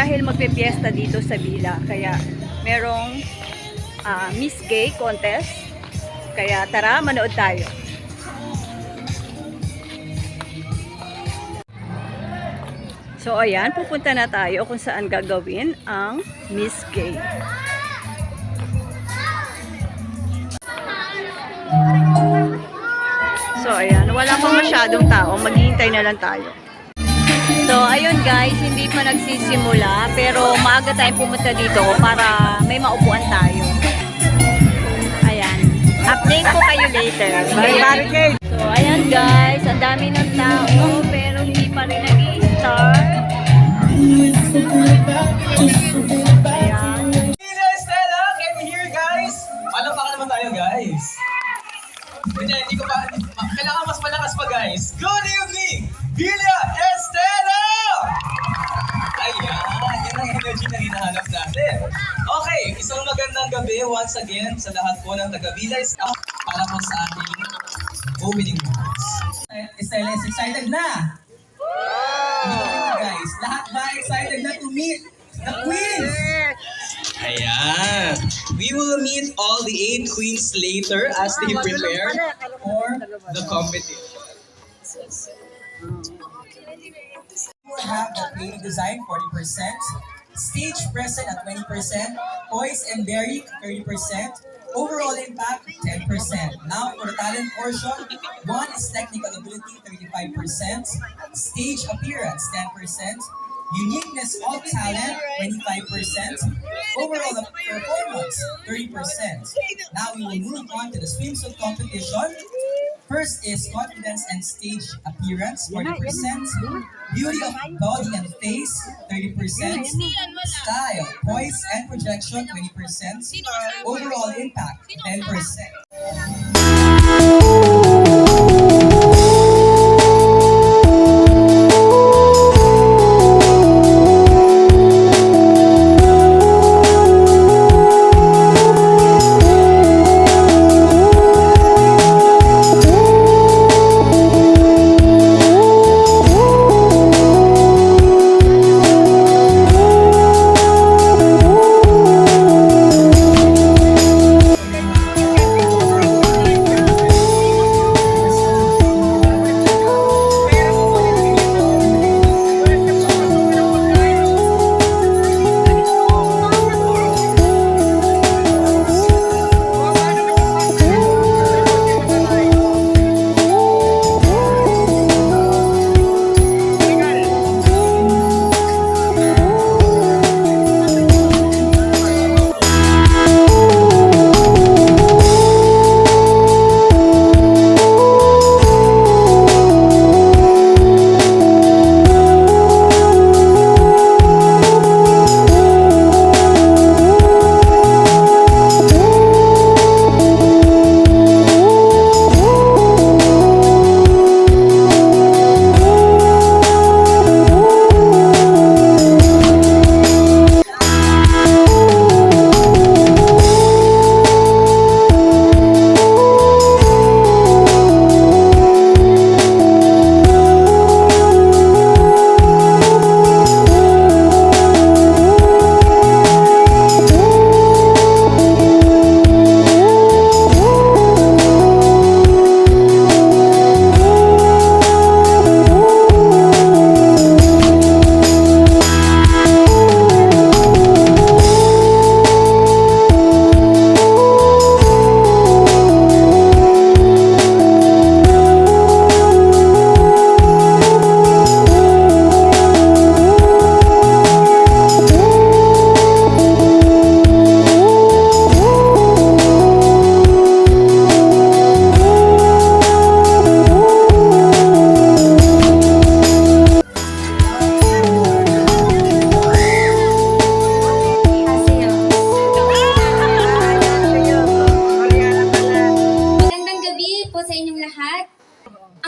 dahil magpe-fiesta dito sa Villa. Kaya merong Miss Gay contest. Kaya tara, manood tayo. So ayan, pupunta na tayo kung saan gagawin ang Miss Gay. So ayan, wala pang masyadong tao, maghihintay na lang tayo. So ayun guys, hindi pa nagsisimula pero maaga tayong pumunta dito para may maupuan tayo. Ayan, update ko kayo later. Bye. So ayan guys, ang dami ng tao pero hindi pa rin nag-i-start. Ayan. Stella, can you hear guys? Palakpakan naman tayo guys. Hindi ko pa, kailangan mas malakas pa guys. Good evening, Villa Estela! Ayan, yan ang energy na hinahanap natin. Okay, isang magandang gabi once again sa lahat po ng taga-Villa Estela para po sa ating opening words. Estela is excited na! Guys, lahat ba excited na to meet the queens? Ayan. We will meet all the 8 queens later as they prepare for the competition. We will have the creative design 40%, stage present at 20%, voice and Derek 30%, overall impact 10%. Now for the talent portion, 1 is technical ability 35%, stage appearance 10%, uniqueness of talent 25%, overall performance 30%. Now we will move on to the swimsuit competition. First is confidence and stage appearance 40%, beauty of body and face 30%, style, poise and projection 20%, overall impact 10%.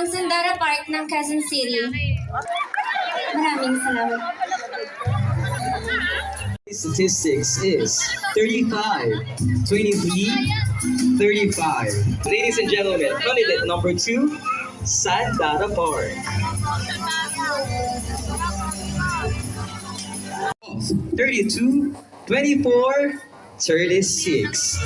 ang Sandara Park ng Quezon City. Maraming salamat. Statistics is 35, 23, 35. Ladies and gentlemen, candidate number 2, Sandara Park. 32, 24, 36.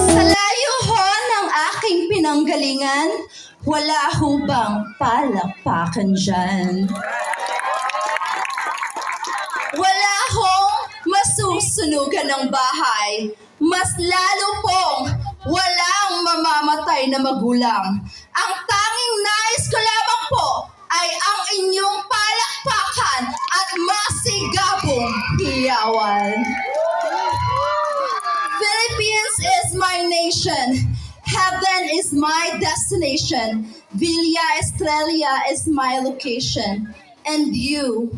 Sa layo ho ng aking pinanggalingan, wala ho bang palakpakan dyan? Wala hong masusunugan ng bahay, mas lalo pong walang mamamatay na magulang. Ang tanging nais ko lamang po ay ang inyong palakpakan at masigabong hiyawan. Philippines is my nation. Heaven is my destination. Villa Estrella is my location. And you,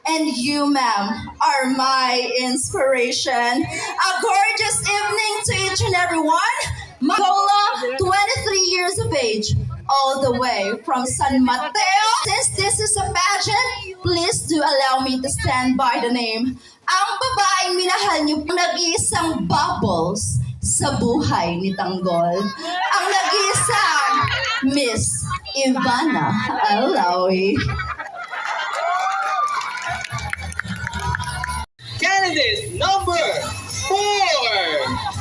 and you, ma'am, are my inspiration. A gorgeous evening to each and every one. Magola, 23 years of age, all the way from San Mateo. Since this is a pageant, please do allow me to stand by the name. Ang babaeng minahal niyo, nag-iisang bubbles sa buhay ni Tanggol. Ang nag-iisang Miss Ivana Alawi. Candidate number 4.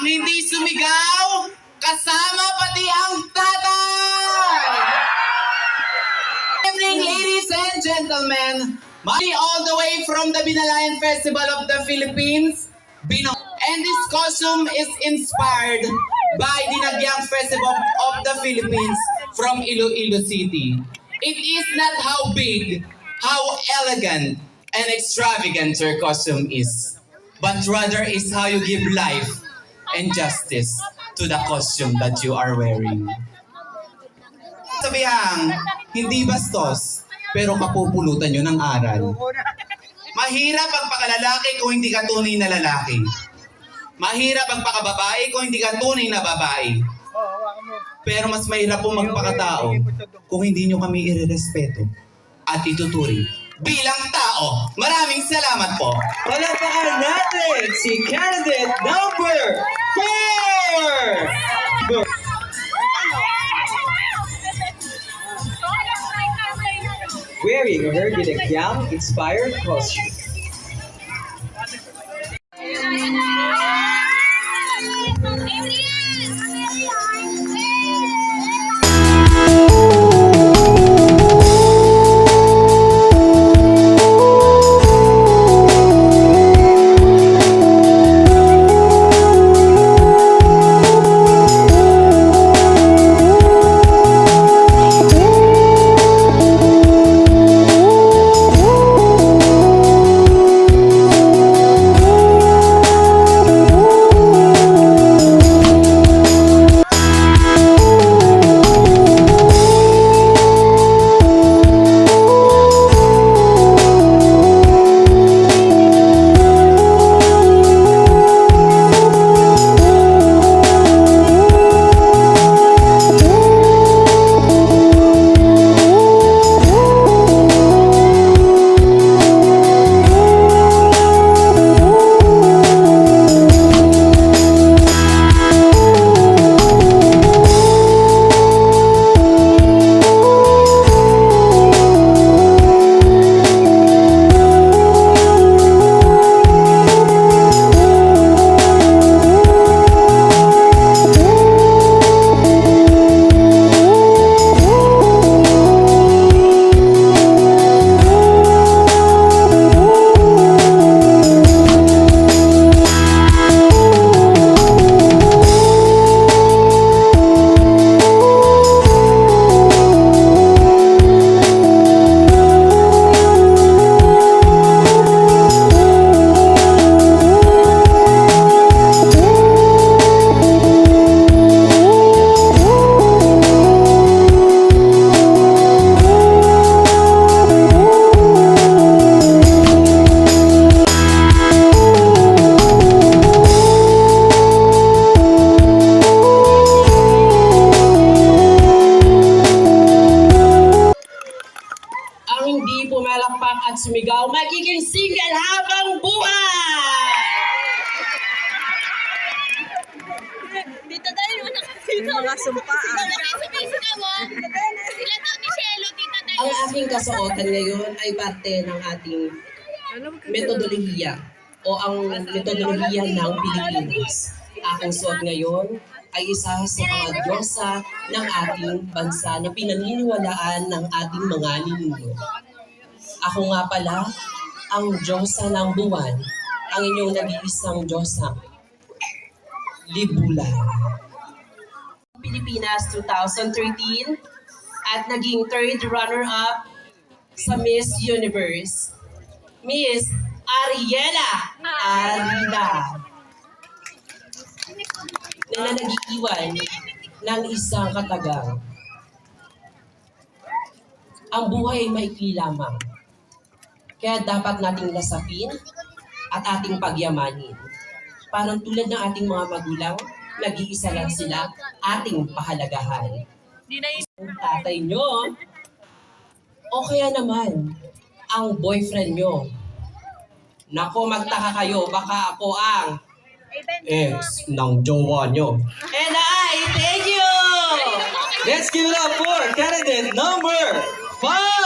Ang hindi sumigaw, kasama pati ang tatay! Good evening, ladies and gentlemen. Mali all the way from the Binalayan Festival of the Philippines. And this costume is inspired by Dinagyang Festival of the Philippines from Iloilo City. It is not how big, how elegant, and extravagant your costume is, but rather is how you give life and justice to the costume that you are wearing. Sabihang, hindi bastos, pero kapupulutan nyo ng aral. Mahirap pagpakalalaki kung hindi ka tunay na lalaki. Mahirap pagpakababae kung hindi ka tunay na babae. Pero mas mahirap po magpakatao kung hindi nyo kami irerespeto at ituturing bilang tao. Maraming salamat po. Palakpakan natin si candidate number 4! Wearing her Dinagyang inspired costume. at sumigaw, magiging single habang buhay! Dito tayo yung nakasita. Mga sumpaan. Nakasabay-sita mo. Sila daw ni Shelo, tita tayo. Ang aking kasuotan ngayon ay parte ng ating metodolohiya o ang metodolohiya ng Pilipinas. Aking suot ngayon ay isa sa mga diyosa ng ating bansa na pinaniniwalaan ng ating mga ninuno. Ako nga pala ang diyosa ng buwan, ang inyong nag-iisang diyosa, Libulan. Pilipinas 2013 at naging third runner-up sa Miss Universe, Miss Ariela Arida, na nag-iiwan ng isang katagang. Ang buhay ay maikli lamang, kaya dapat nating lasapin at ating pagyamanin. Parang tulad ng ating mga magulang, nag-iisa lang sila, ating pahalagahan. Ang tatay nyo, o kaya naman, ang boyfriend nyo. Nako, magtaka kayo, baka ako ang ex ng jowa nyo. And I thank you! Let's give it up for candidate number 5!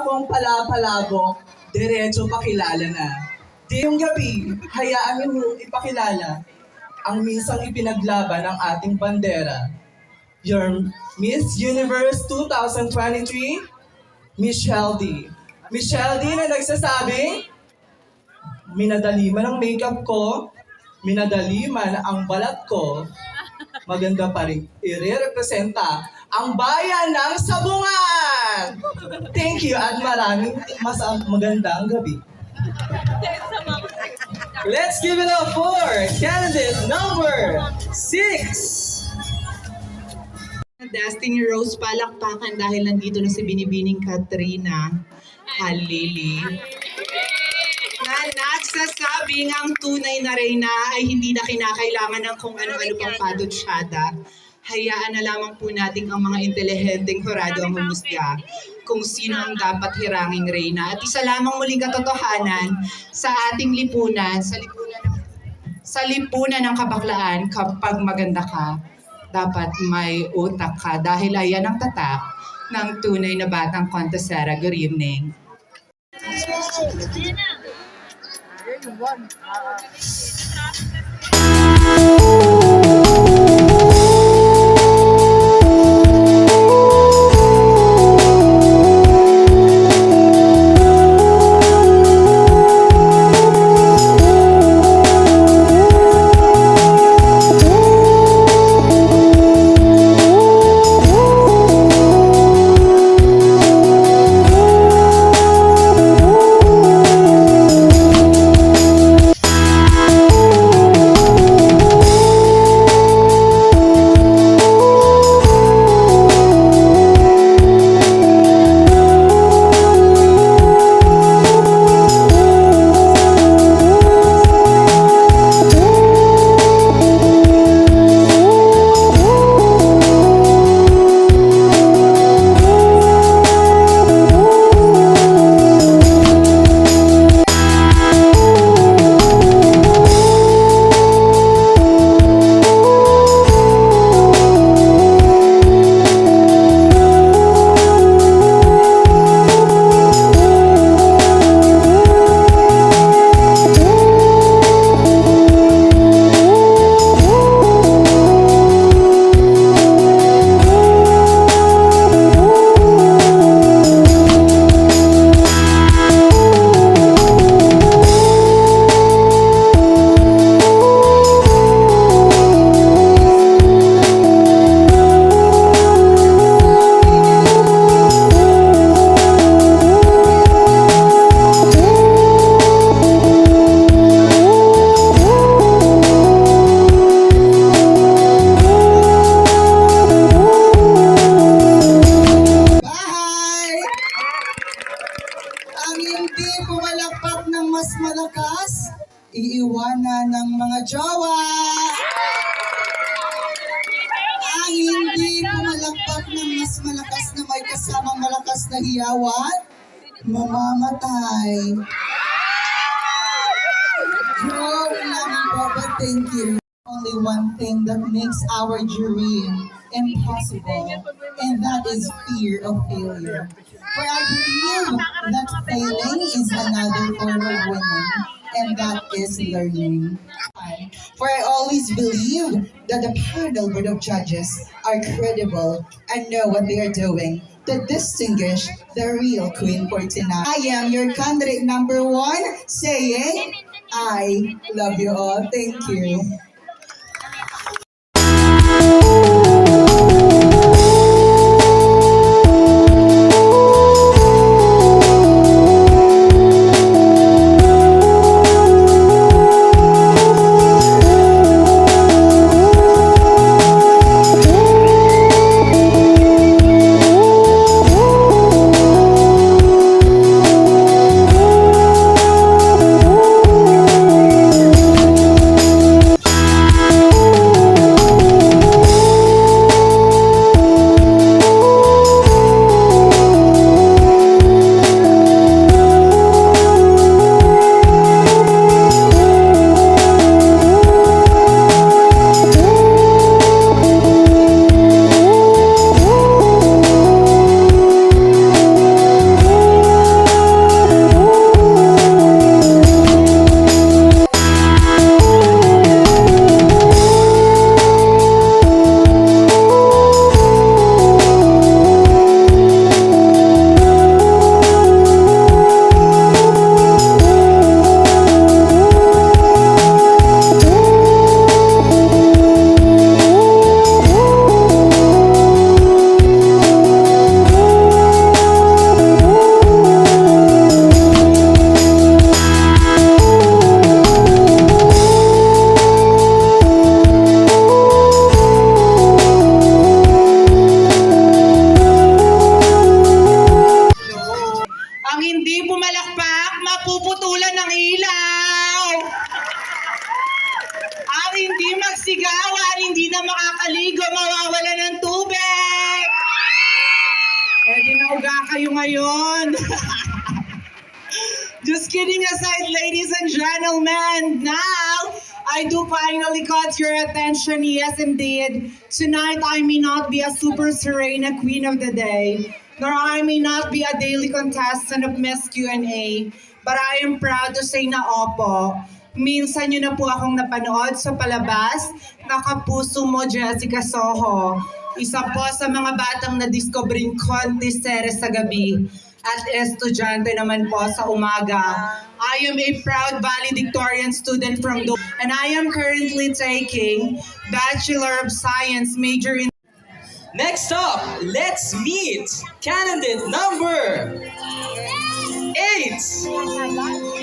akong palapalabok, diretso pakilala na. Di yung gabi, hayaan niyo ipakilala ang minsang ipinaglaban ng ating bandera. Your Miss Universe 2023, Michelle D. Michelle D na nagsasabi, minadali man ang makeup ko, minadali man ang balat ko, maganda pa rin i-representa ang bayan ng Sabungan! Thank you at maraming magandang gabi. Let's give it up for candidate number 6. Destiny Rose, palakpakan dahil nandito na si Binibining Katrina Halili. Na nagsasabing ang tunay na reyna ay hindi na kinakailangan ng kung ano-ano pang padutsyada. Hayaan na lamang po natin ang mga intelihenteng hurado ang humusga kung sino ang dapat hiranging reyna. At isa lamang muling katotohanan sa ating lipunan, sa lipunan ng kabaklaan, kapag maganda ka, dapat may utak ka dahil ayan ang tatak ng tunay na batang kontesera. Good evening. Iiwanan ng mga jowa. Ang hindi pumalakpak ng mas malakas na may kasamang malakas na hiyawan, mamamatay. Joke lamang po, but thank you. Only one thing that makes our dream impossible, and that is fear of failure. For I believe that failing is another form of winning, and that is learning. For I always believe that the panel board of judges are credible and know what they are doing to distinguish the real Queen for tonight. I am your candidate number 1, saying, I love you all. Thank you. makakaligo, mawawala ng tubig! Eh, di nauga kayo ngayon. Just kidding aside, ladies and gentlemen. Now, I do finally caught your attention. Yes, indeed. Tonight, I may not be a super Serena Queen of the Day, nor I may not be a daily contestant of Miss Q&A, but I am proud to say na opo. Minsan nyo na po akong napanood sa palabas na Kapuso Mo, Jessica Soho. Isa po sa mga batang na-discovering konti series sa gabi at estudyante naman po sa umaga. I am a proud valedictorian student from Do, and I am currently taking Bachelor of Science major in. Next up, let's meet candidate number 8.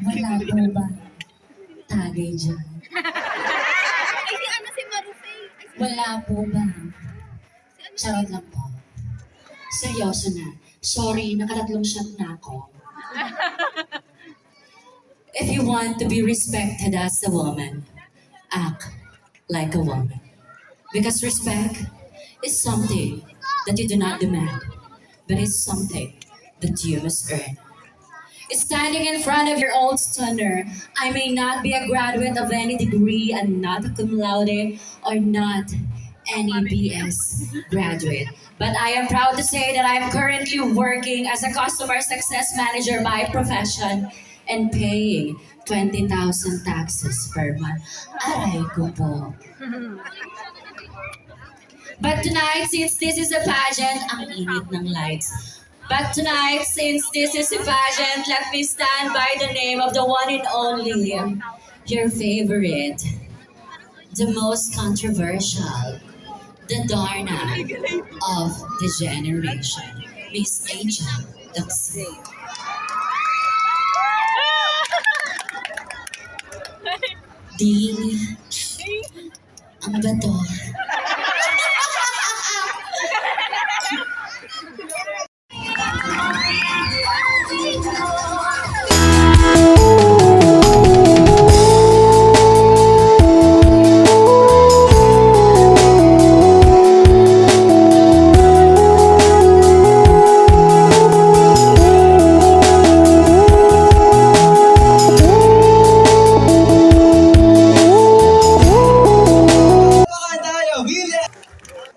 Wala po ba tagay dyan? Wala po ba? Charot lang po. Seryoso na. Sorry, nakatatlong shot na ako. If you want to be respected as a woman, act like a woman. Because respect is something that you do not demand, but it's something that you must earn. Standing in front of your old stunner, I may not be a graduate of any degree and not a cum laude or not any BS graduate. But I am proud to say that I am currently working as a customer success manager by profession and paying 20,000 taxes per month. Aray ko po. But tonight, since this is a pageant, ang init ng lights. But tonight, since this is a pageant, let me stand by the name of the one and only, your favorite, the most controversial, the Darna of the generation, Miss Angel Duxley. Ding, ang bato.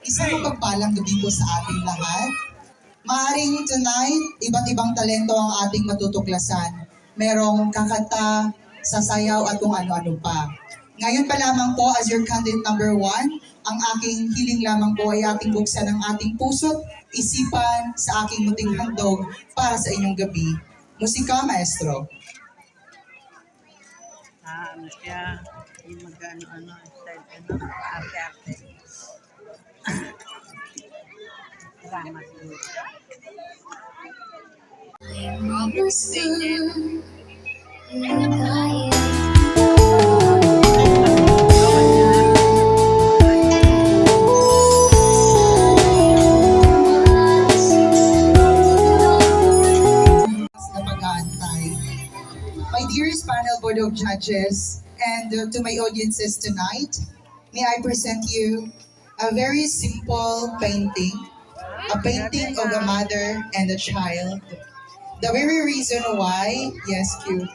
Isang mapagpalang gabi po sa ating lahat. Maaring tonight, iba't ibang talento ang ating matutuklasan. Merong kakanta, sasayaw at kung ano-ano pa. Ngayon pa lamang po as your candidate number 1, ang aking hiling lamang po ay ating buksan ang ating puso't isipan sa aking muting handog para sa inyong gabi. Musika, maestro. Ano siya, yung mag-ano, style, arte-arte. Drama siguro. I'm almost done. my dearest panel board of judges, and to my audiences tonight, may I present you a very simple painting, a painting of a mother and a child. The very reason why, yes, cute.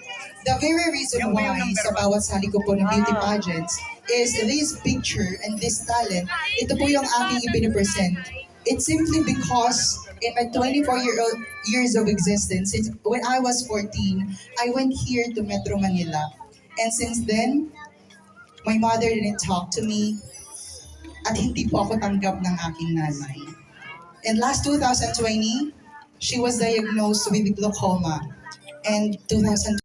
The very reason why sa bawat sali ko po ng beauty pageants is this picture and this talent, ito po yung aking ipinipresent. It's simply because in my 24 years of existence, since when I was 14, I went here to Metro Manila. And since then, my mother didn't talk to me at hindi po ako tanggap ng aking nanay. And last 2020, she was diagnosed with glaucoma. And 2000.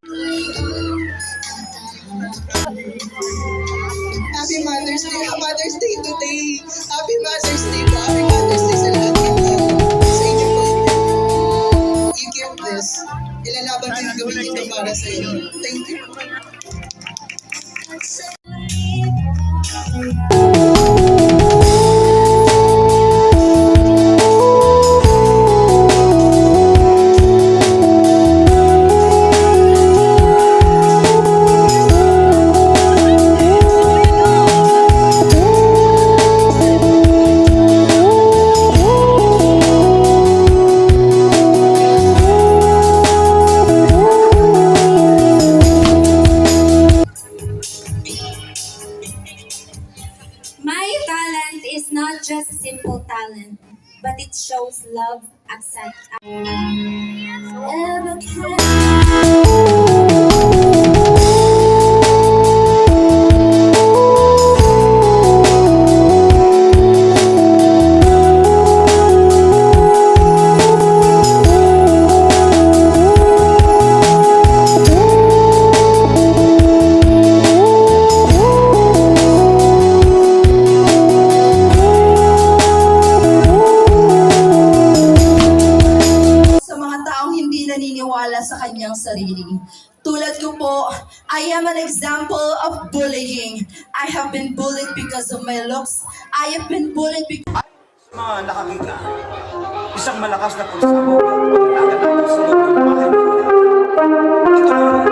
Happy Mother's Day! Happy Mother's Day today! Happy Mother's Day po! Happy Mother's Day sa lahat ng sa inyo po. You give this. Ilalaban ko yung gawin ito para sa inyo. Thank you. My talent is not just a simple talent, but it shows love, accept. Ever Sa mga taong hindi naniniwala sa kanyang sarili. Tulad ko po, I am an example of bullying. I have been bullied because of my looks. I have been bullied because Mga nakakita, isang malakas na pagsabog ang paglagan natin sa loob ng bahay ni Kuya. Ito na ang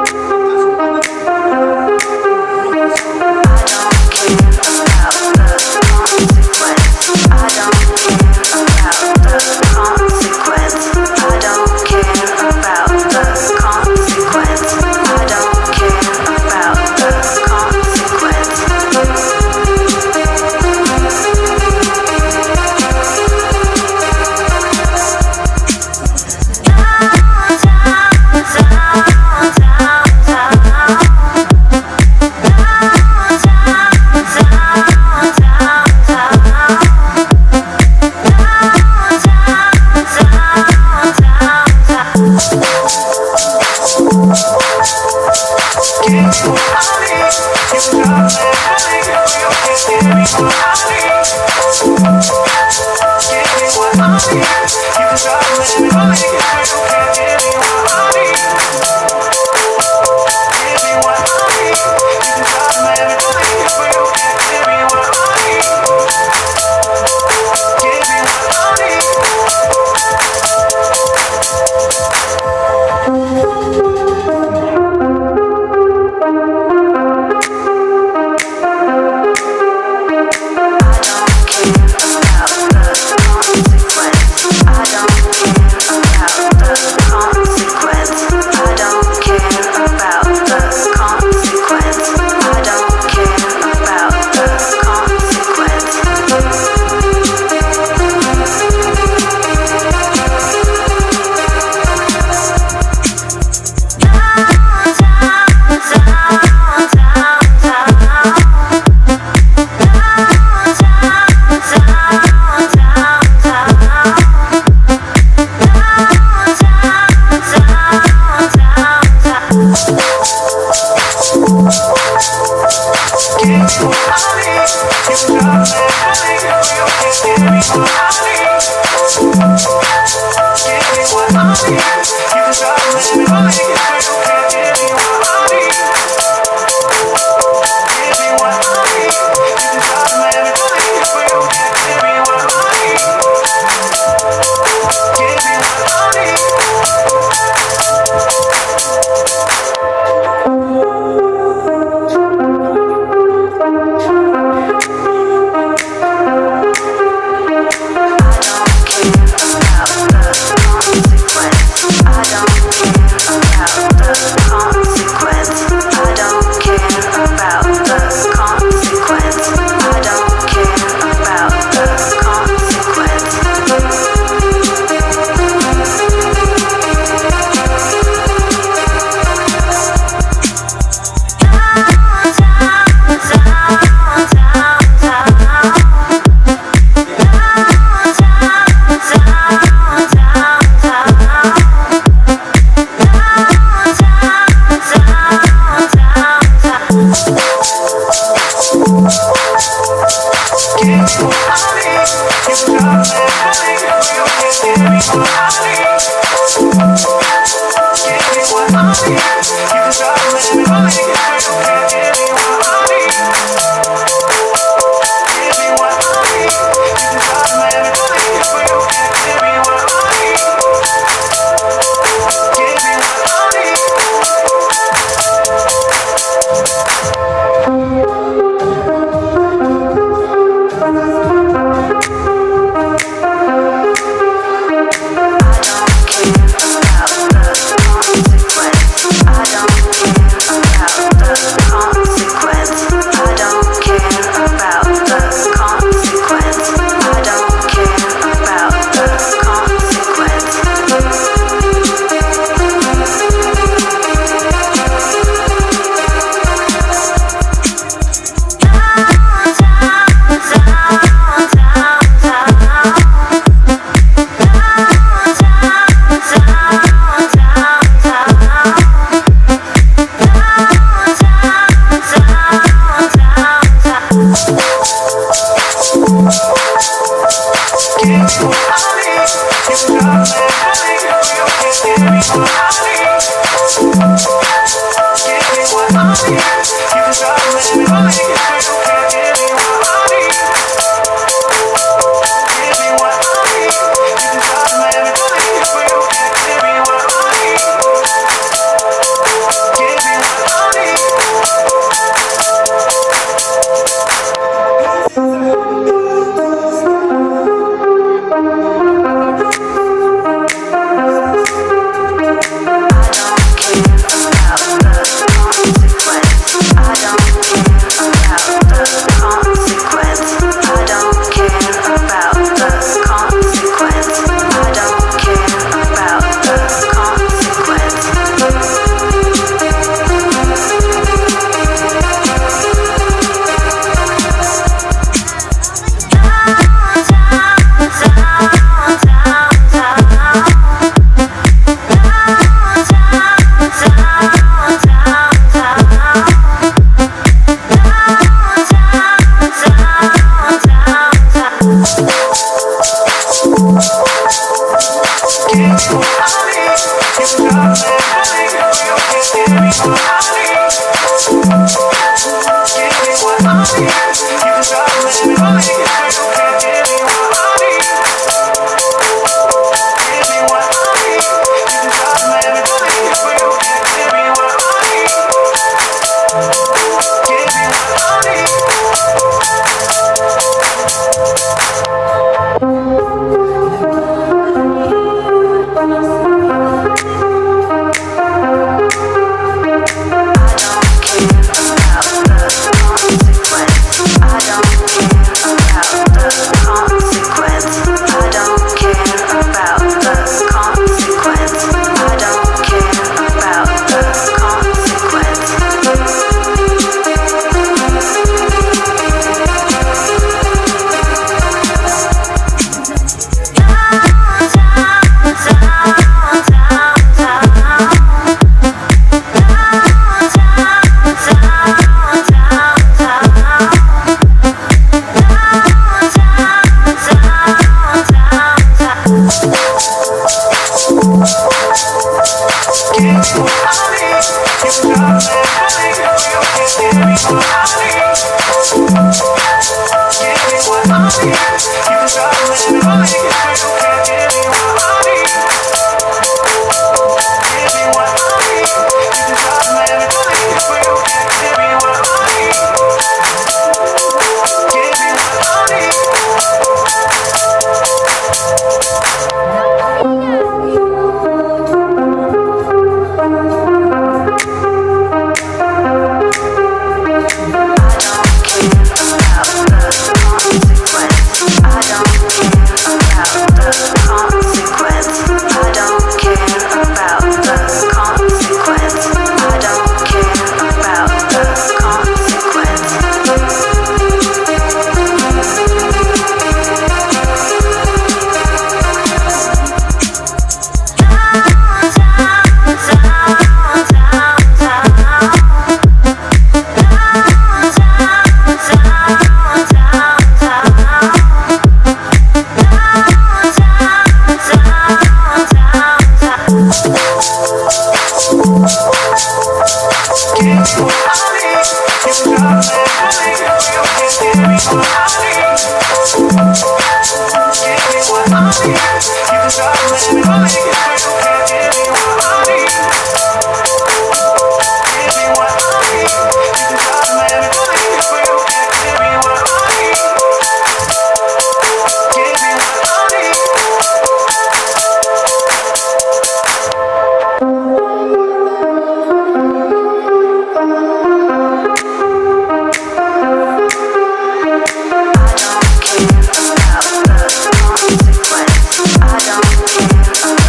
I don't care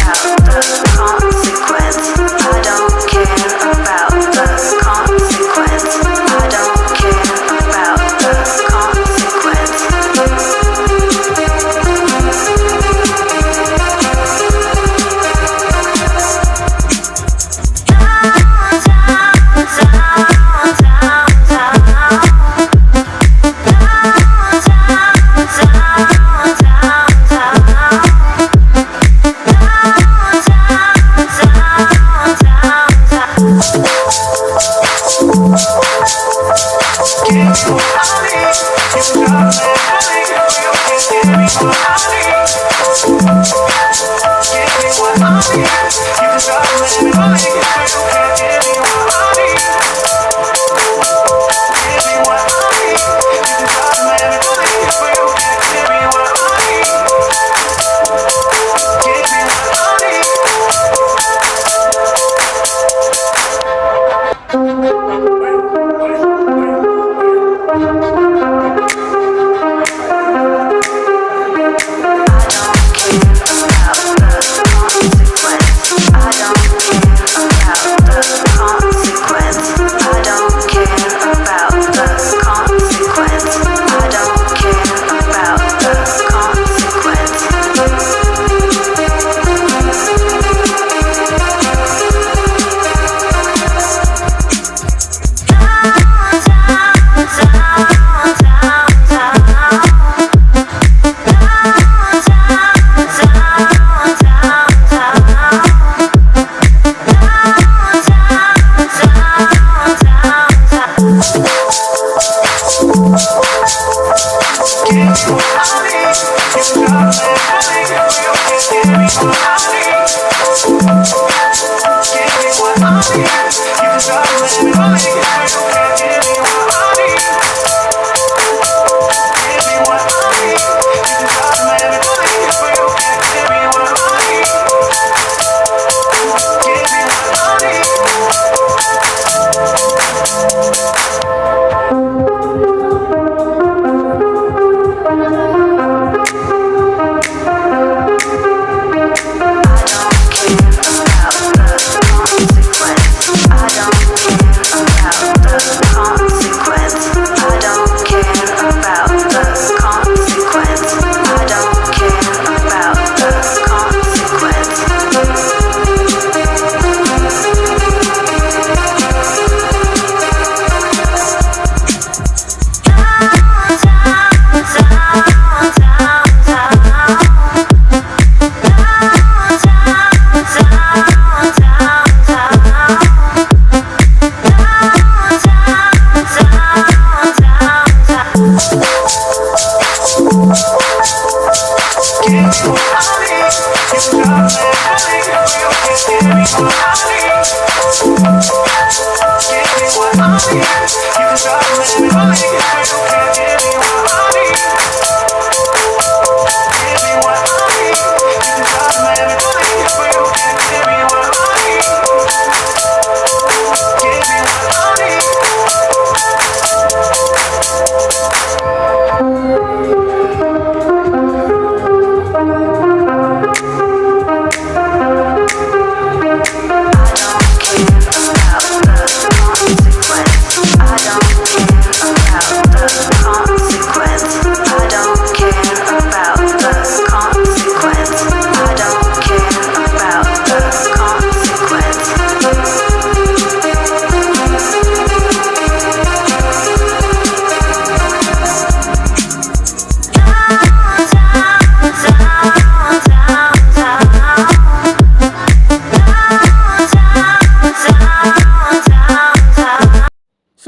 about the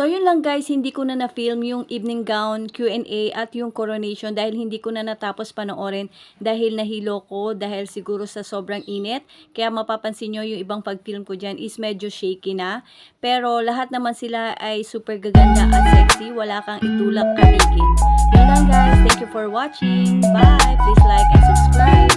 So yun lang guys, hindi ko na na-film yung evening gown, Q&A at yung coronation dahil hindi ko na natapos panoorin dahil nahilo ko dahil siguro sa sobrang init. Kaya mapapansin nyo yung ibang pag-film ko dyan is medyo shaky na. Pero lahat naman sila ay super gaganda at sexy, wala kang itulak kaligin. Yun lang guys, thank you for watching. Bye! Please like and subscribe.